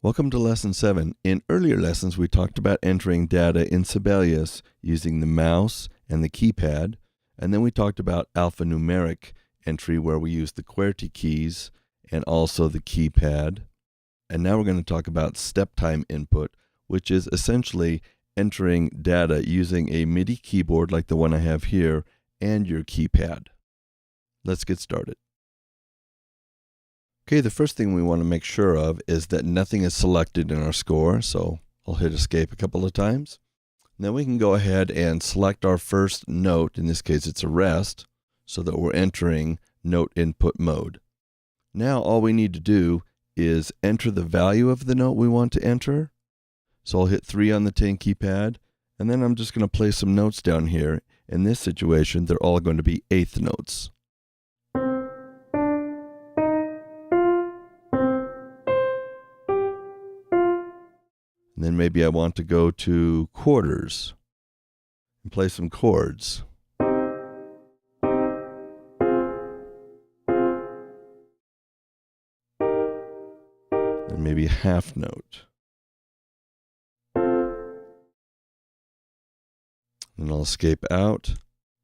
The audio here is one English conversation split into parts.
Welcome to Lesson 7. In earlier lessons, we talked about entering data in Sibelius using the mouse and the keypad, and then we talked about alphanumeric entry where we use the QWERTY keys and also the keypad. And now we're going to talk about step time input, which is essentially entering data using a MIDI keyboard like the one I have here and your keypad. Let's get started. Okay, the first thing we want to make sure of is that nothing is selected in our score, so I'll hit escape a couple of times. Then we can go ahead and select our first note, in this case it's a rest, so that we're entering note input mode. Now all we need to do is enter the value of the note we want to enter. So I'll hit 3 on the 10 keypad, and then I'm just going to play some notes down here. In this situation, they're all going to be eighth notes. And then maybe I want to go to quarters and play some chords. And maybe a half note. And I'll escape out,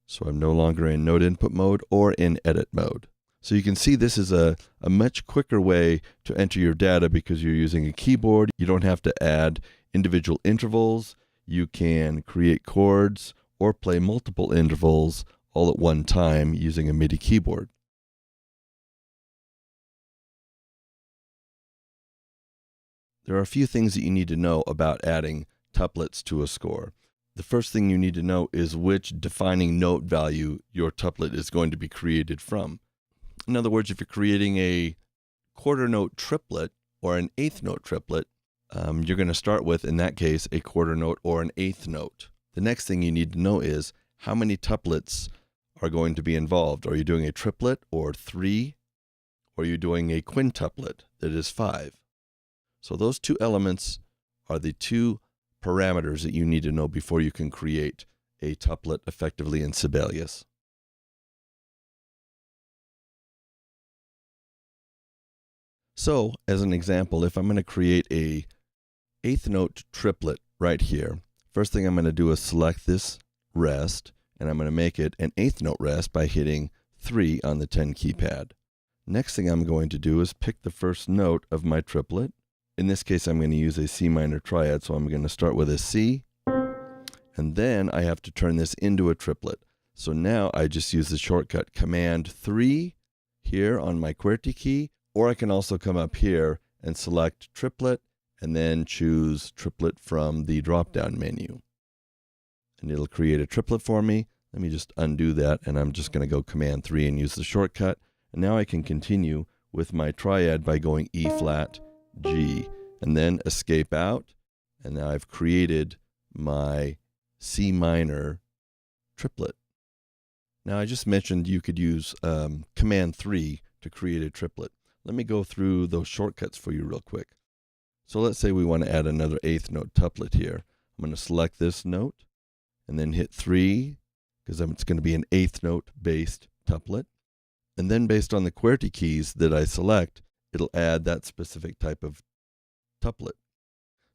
so I'm no longer in note input mode or in edit mode. So you can see this is a much quicker way to enter your data because you're using a keyboard. You don't have to add individual intervals. You can create chords or play multiple intervals all at one time using a MIDI keyboard. There are a few things that you need to know about adding tuplets to a score. The first thing you need to know is which defining note value your tuplet is going to be created from. In other words, if you're creating a quarter note triplet or an eighth note triplet, you're going to start with, in that case, a quarter note or an eighth note. The next thing you need to know is how many tuplets are going to be involved. Are you doing a triplet or 3? Or are you doing a quintuplet that is 5? So those two elements are the two parameters that you need to know before you can create a tuplet effectively in Sibelius. So, as an example, if I'm going to create a eighth note triplet right here, first thing I'm going to do is select this rest, and I'm going to make it an eighth note rest by hitting 3 on the 10 keypad. Next thing I'm going to do is pick the first note of my triplet. In this case, I'm going to use a C minor triad, so I'm going to start with a C, and then I have to turn this into a triplet. So now I just use the shortcut Command 3 here on my QWERTY key, or I can also come up here and select triplet and then choose triplet from the drop-down menu. And it'll create a triplet for me. Let me just undo that, and I'm just going to go Command 3 and use the shortcut. And now I can continue with my triad by going E flat, G, and then escape out. And now I've created my C minor triplet. Now I just mentioned you could use Command 3 to create a triplet. Let me go through those shortcuts for you real quick. So let's say we want to add another eighth note tuplet here. I'm going to select this note and then hit 3 because it's going to be an eighth note based tuplet. And then based on the QWERTY keys that I select, it'll add that specific type of tuplet.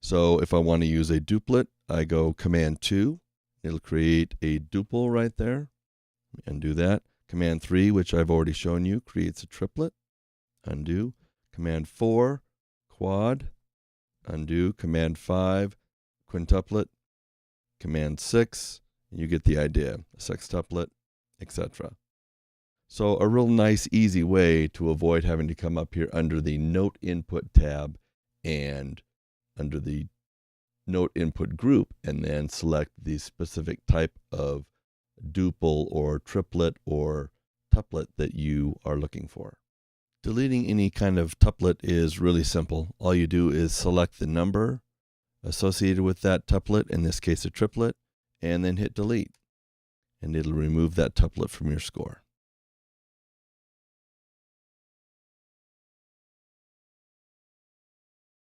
So if I want to use a duplet, I go Command 2. It'll create a duple right there. Undo that. Command 3, which I've already shown you, creates a triplet. Undo. Command 4, quad. Undo. Command 5, quintuplet. Command 6, you get the idea, a sextuplet, etc. So a real nice, easy way to avoid having to come up here under the Note Input tab and under the Note Input group and then select the specific type of duple or triplet or tuplet that you are looking for. Deleting any kind of tuplet is really simple. All you do is select the number associated with that tuplet, in this case a triplet, and then hit delete. And it'll remove that tuplet from your score.